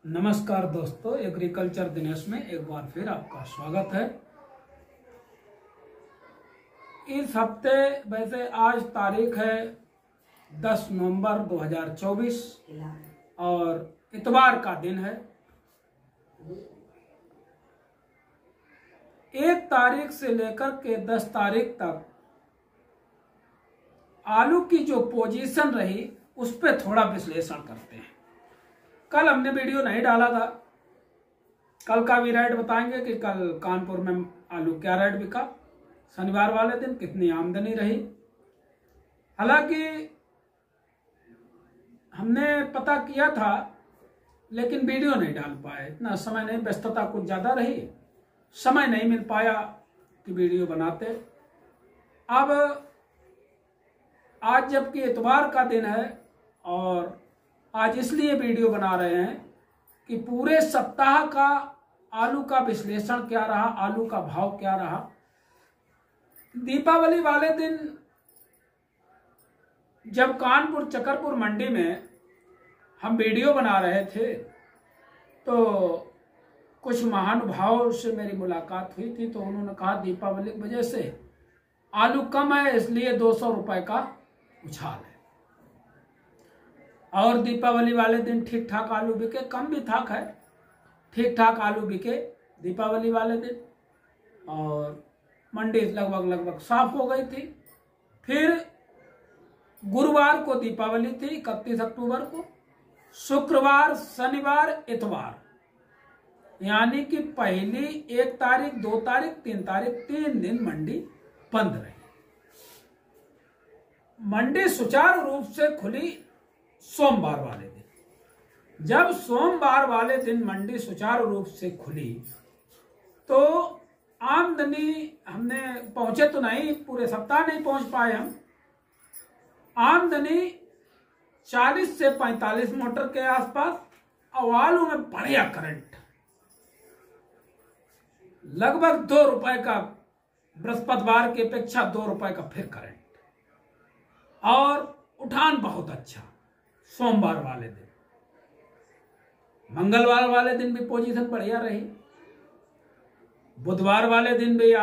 नमस्कार दोस्तों, एग्रीकल्चर दिनेश में एक बार फिर आपका स्वागत है। इस हफ्ते वैसे आज तारीख है 10 नवंबर 2024 और इतवार का दिन है। 1 तारीख से लेकर के 10 तारीख तक आलू की जो पोजीशन रही उस पर थोड़ा विश्लेषण करते हैं। कल हमने वीडियो नहीं डाला था, कल का भी रेट बताएंगे कि कल कानपुर में आलू क्या रेट बिका, शनिवार वाले दिन कितनी आमदनी रही। हालांकि हमने पता किया था लेकिन वीडियो नहीं डाल पाए, इतना समय नहीं, व्यस्तता कुछ ज़्यादा रही, समय नहीं मिल पाया कि वीडियो बनाते। अब आज जबकि इतवार का दिन है और आज इसलिए वीडियो बना रहे हैं कि पूरे सप्ताह का आलू का विश्लेषण क्या रहा, आलू का भाव क्या रहा। दीपावली वाले दिन जब कानपुर चकरपुर मंडी में हम वीडियो बना रहे थे तो कुछ महानुभावों से मेरी मुलाकात हुई थी, तो उन्होंने कहा दीपावली की वजह से आलू कम है इसलिए 200 रुपए का उछाल है। और दीपावली वाले दिन ठीक ठाक आलू बिके, कम भी ठाक है, ठीक ठाक आलू बिके दीपावली वाले दिन और मंडी लगभग साफ हो गई थी। फिर गुरुवार को दीपावली थी 31 अक्टूबर को, शुक्रवार, शनिवार, इतवार, यानी कि पहली 1 तारीख, 2 तारीख, 3 तारीख, 3 दिन मंडी बंद रही। मंडी सुचारू रूप से खुली सोमवार वाले दिन। जब सोमवार वाले दिन मंडी सुचारू रूप से खुली तो आमदनी, हमने पहुंचे तो नहीं, पूरे सप्ताह नहीं पहुंच पाए हम, आमदनी 40 से 45 मोटर के आसपास। और आलू में बढ़िया करंट, लगभग 2 रुपए का, बृहस्पतिवार की अपेक्षा 2 रुपए का फिर करंट, और उठान बहुत अच्छा सोमवार वाले दिन। मंगलवार वाले दिन भी पोजीशन बढ़िया रही, बुधवार वाले दिन भी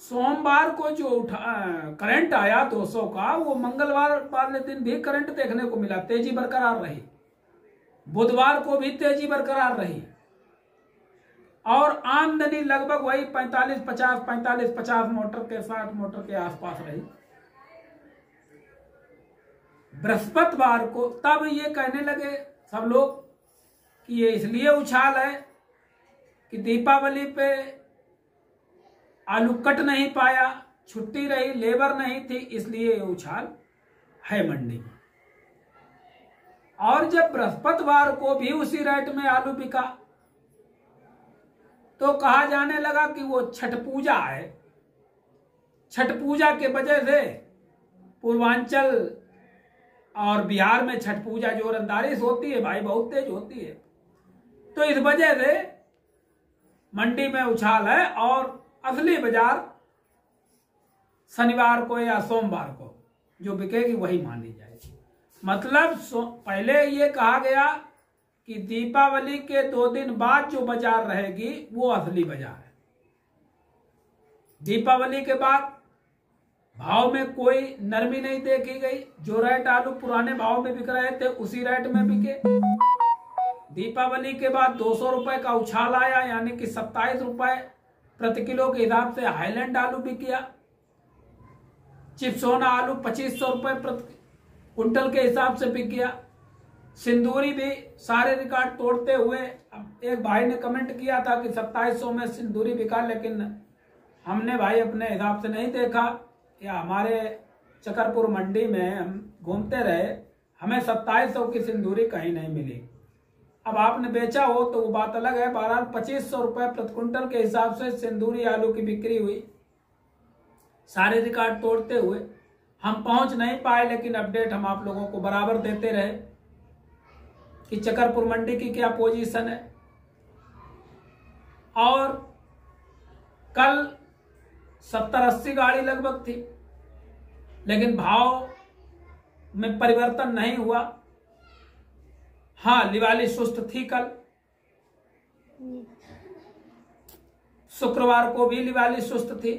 सोमवार को जो करंट आया 200 का, वो मंगलवार वाले दिन भी करंट देखने को मिला, तेजी बरकरार रही। बुधवार को भी तेजी बरकरार रही और आमदनी लगभग वही 45-50 मोटर के 60 मोटर के आसपास रही। बृहस्पतिवार को तब ये कहने लगे सब लोग कि ये इसलिए उछाल है कि दीपावली पे आलू कट नहीं पाया, छुट्टी रही, लेबर नहीं थी, इसलिए ये उछाल है मंडी में। और जब बृहस्पतिवार को भी उसी रेट में आलू बिका तो कहा जाने लगा कि वो छठ पूजा है, छठ पूजा के वजह से पूर्वांचल और बिहार में छठ पूजा जोरदारी से होती है भाई, बहुत तेज होती है, तो इस वजह से मंडी में उछाल है। और असली बाजार शनिवार को या सोमवार को जो बिकेगी वही मानी जाएगी। मतलब पहले ये कहा गया कि दीपावली के 2 दिन बाद जो बाजार रहेगी वो असली बाजार है। दीपावली के बाद भाव में कोई नरमी नहीं देखी गई, जो रेट आलू पुराने भाव में बिक रहे थे उसी रेट में बिके। दीपावली के बाद 200 रुपए का उछाल आया, यानी कि 27 रुपए प्रति किलो के हिसाब से हाईलैंड आलू बिक गया। चिप्सोना आलू 2500 रुपए प्रति कुंटल के हिसाब से बिक गया। सिंदूरी भी सारे रिकॉर्ड तोड़ते हुए, एक भाई ने कमेंट किया था कि 2700 में सिंदूरी बिका, लेकिन हमने भाई अपने हिसाब से नहीं देखा, या हमारे चकरपुर मंडी में हम घूमते रहे, हमें 2700 की सिंदूरी कहीं नहीं मिली। अब आपने बेचा हो तो वो बात अलग है। बहरहाल 2500 रुपए प्रति कुंटल के हिसाब से सिंदूरी आलू की बिक्री हुई, सारे रिकॉर्ड तोड़ते हुए। हम पहुंच नहीं पाए, लेकिन अपडेट हम आप लोगों को बराबर देते रहे कि चकरपुर मंडी की क्या पोजीशन है। और कल 70-80 गाड़ी लगभग थी, लेकिन भाव में परिवर्तन नहीं हुआ। हाँ, लिवाली सुस्त थी कल, शुक्रवार को भी लिवाली सुस्त थी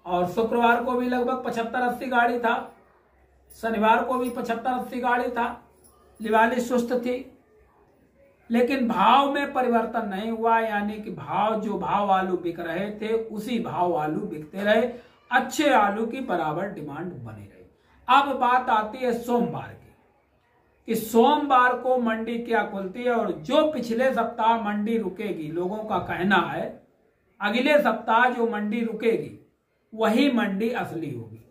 और शुक्रवार को भी लगभग 75-80 गाड़ी था, शनिवार को भी 75-80 गाड़ी था, लिवाली सुस्त थी। लेकिन भाव में परिवर्तन नहीं हुआ, यानी कि जो भाव आलू बिक रहे थे उसी भाव आलू बिकते रहे, अच्छे आलू की बराबर डिमांड बनी रही। अब बात आती है सोमवार की, कि सोमवार को मंडी क्या खुलती है, और जो पिछले सप्ताह मंडी रुकेगी, लोगों का कहना है अगले सप्ताह जो मंडी रुकेगी वही मंडी असली होगी।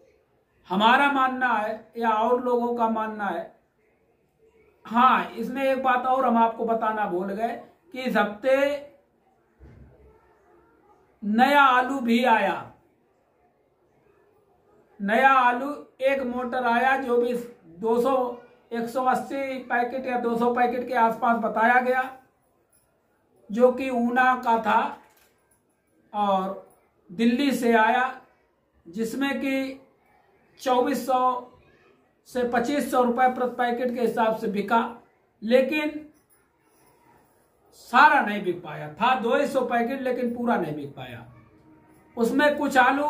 हमारा मानना है या और लोगों का मानना है। हाँ, इसमें एक बात और हम आपको बताना भूल गए कि इस हफ्ते नया आलू भी आया, नया आलू एक मोटर आया जो भी 180 पैकेट या 200 पैकेट के आसपास बताया गया, जो कि ऊना का था और दिल्ली से आया, जिसमें कि 2400 से 2500 रुपए प्रति पैकेट के हिसाब से बिका, लेकिन सारा नहीं बिक पाया। था 200 पैकेट लेकिन पूरा नहीं बिक पाया। उसमें कुछ आलू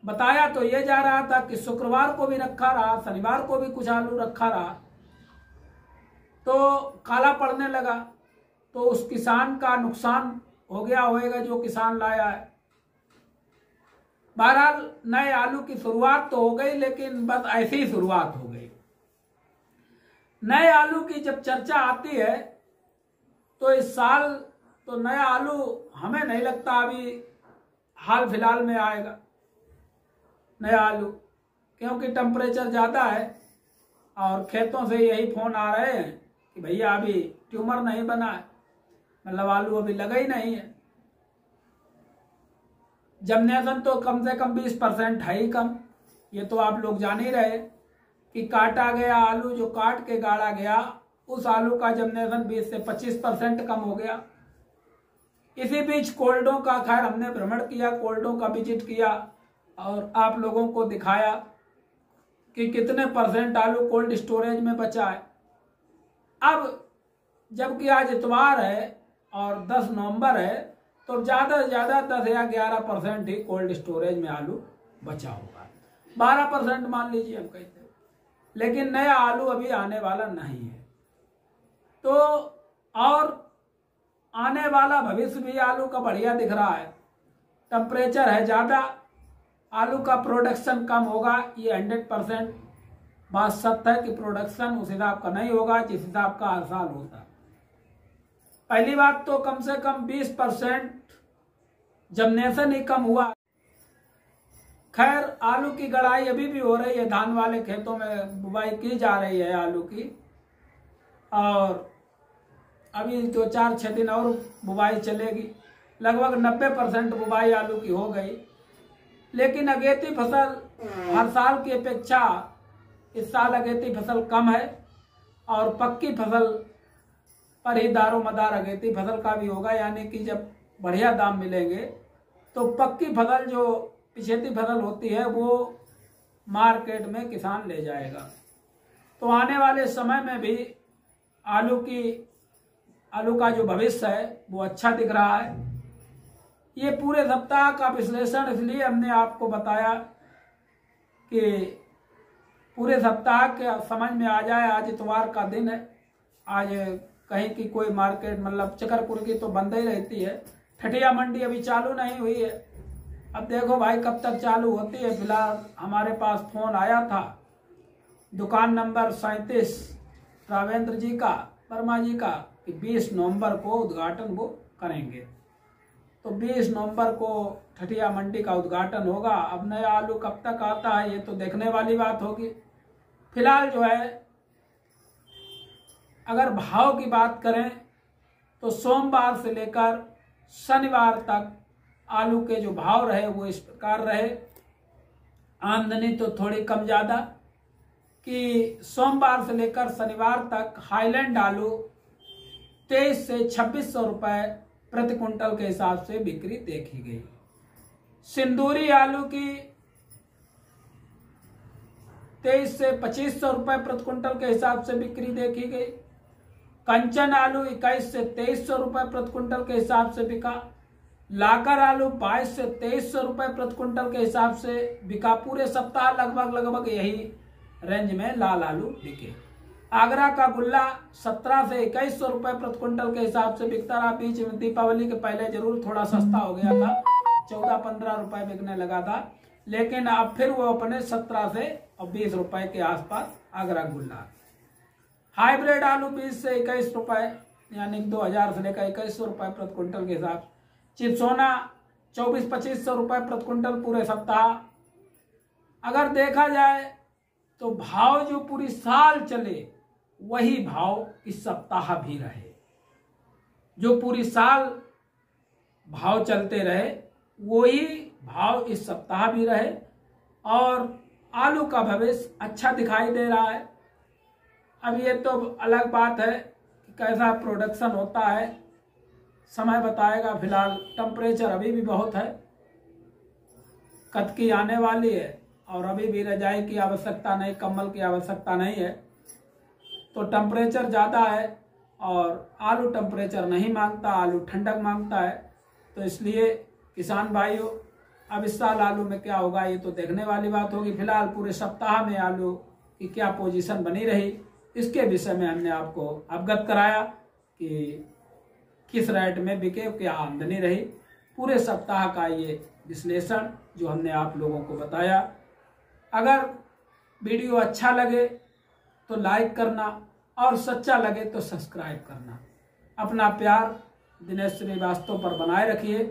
बताया तो ये जा रहा था कि शुक्रवार को भी रखा रहा, शनिवार को भी कुछ आलू रखा रहा, तो काला पड़ने लगा, तो उस किसान का नुकसान हो गया होगा जो किसान लाया है। बहरहाल नए आलू की शुरुआत तो हो गई, लेकिन बस ऐसी ही शुरुआत हो गई। नए आलू की जब चर्चा आती है तो इस साल तो नया आलू हमें नहीं लगता अभी हाल फिलहाल में आएगा नया आलू, क्योंकि टेम्परेचर ज़्यादा है और खेतों से यही फोन आ रहे हैं कि भैया अभी ट्यूमर नहीं बना है, मतलब आलू अभी लगा ही नहीं है। जर्मिनेशन तो कम से कम 20% है ही कम, ये तो आप लोग जान ही रहे कि काटा गया आलू, जो काट के गाड़ा गया, उस आलू का जर्मिनेशन 20 से 25% कम हो गया। इसी बीच कोल्डों का खैर हमने भ्रमण किया, कोल्डों का विजिट किया और आप लोगों को दिखाया कि कितने % आलू कोल्ड स्टोरेज में बचा है। अब जबकि आज इतवार है और 10 नवंबर है, तो ज़्यादा से ज़्यादा 10 या 11% ही कोल्ड स्टोरेज में आलू बचा होगा, 12% मान लीजिए हम कहते हैं, लेकिन नया आलू अभी आने वाला नहीं है। तो और आने वाला भविष्य भी आलू का बढ़िया दिख रहा है। टेम्परेचर है ज़्यादा, आलू का प्रोडक्शन कम होगा, ये 100% बात सत्य है कि प्रोडक्शन उस हिसाब का नहीं होगा जिस हिसाब का हर साल होता है। पहली बात तो कम से कम 20% जर्मिनेशन ही कम हुआ। खैर आलू की गड़ाई अभी भी हो रही है, धान वाले खेतों में बुवाई की जा रही है आलू की, और अभी 2-4-6 दिन और बुवाई चलेगी। लगभग 90% बुवाई आलू की हो गई, लेकिन अगेती फसल हर साल की अपेक्षा इस साल अगेती फसल कम है और पक्की फसल पर ही दारो मदार अगेती फसल का भी होगा, यानी कि जब बढ़िया दाम मिलेंगे तो पक्की फसल जो पिछेती फसल होती है वो मार्केट में किसान ले जाएगा। तो आने वाले समय में भी आलू का जो भविष्य है वो अच्छा दिख रहा है। ये पूरे सप्ताह का विश्लेषण इसलिए हमने आपको बताया कि पूरे सप्ताह के समझ में आ जाए। आज इतवार का दिन है, आज कहीं की कोई मार्केट मतलब चकरपुर की तो बंद ही रहती है, ठठिया मंडी अभी चालू नहीं हुई है। अब देखो भाई कब तक चालू होती है। फिलहाल हमारे पास फोन आया था दुकान नंबर 37 रावेंद्र जी का, वर्मा जी का, कि 20 नवंबर को उद्घाटन वो करेंगे। तो 20 नवंबर को ठठिया मंडी का उद्घाटन होगा। अब नया आलू कब तक आता है ये तो देखने वाली बात होगी। फिलहाल जो है अगर भाव की बात करें तो सोमवार से लेकर शनिवार तक आलू के जो भाव रहे वो इस प्रकार रहे। आमदनी तो थोड़ी कम ज़्यादा कि सोमवार से लेकर शनिवार तक हाईलैंड आलू 23 से 2600 रुपए प्रति कुंटल के हिसाब से बिक्री देखी गई। सिंदूरी आलू की 23 से 2500 रुपए प्रति क्विंटल के हिसाब से बिक्री देखी गई। कंचन आलू 21 से 2300 रुपए प्रति क्विंटल के हिसाब से बिका। लाकर आलू 22 से 2300 रुपए प्रति क्विंटल के हिसाब से बिका। पूरे सप्ताह लगभग यही रेंज में लाल आलू बिके। आगरा का गुल्ला 17 से 2100 रुपए प्रति क्विंटल के हिसाब से बिकता रहा। बीच में दीपावली के पहले जरूर थोड़ा सस्ता हो गया था, 14-15 रुपए बिकने लगा था, लेकिन अब फिर वो अपने 17 से 20 रुपए के आसपास आगरा गुल्ला। हाइब्रिड आलू 20 से 21 रुपए यानी 2000 से लेकर 2100 रुपए प्रति क्विंटल के हिसाब। चिप्सोना 24-2500 रुपए प्रति क्विंटल पूरे सप्ताह। अगर देखा जाए तो भाव जो पूरी साल चले वही भाव इस सप्ताह भी रहे, जो पूरी साल भाव चलते रहे वही भाव इस सप्ताह भी रहे। और आलू का भविष्य अच्छा दिखाई दे रहा है। अब ये तो अलग बात है कि कैसा प्रोडक्शन होता है, समय बताएगा। फिलहाल टेम्परेचर अभी भी बहुत है, कतकी आने वाली है और अभी भी रजाई की आवश्यकता नहीं, कंबल की आवश्यकता नहीं है। तो टेम्परेचर ज़्यादा है और आलू टेम्परेचर नहीं मांगता, आलू ठंडक मांगता है। तो इसलिए किसान भाइयों, अब इस साल आलू में क्या होगा ये तो देखने वाली बात होगी। फिलहाल पूरे सप्ताह में आलू की क्या पोजीशन बनी रही, इसके विषय में हमने आपको अवगत कराया कि किस रेट में बिके, क्या आमदनी रही। पूरे सप्ताह का ये विश्लेषण जो हमने आप लोगों को बताया। अगर वीडियो अच्छा लगे तो लाइक करना और सच्चा लगे तो सब्सक्राइब करना। अपना प्यार दिनेश श्रीवास्तव पर बनाए रखिए।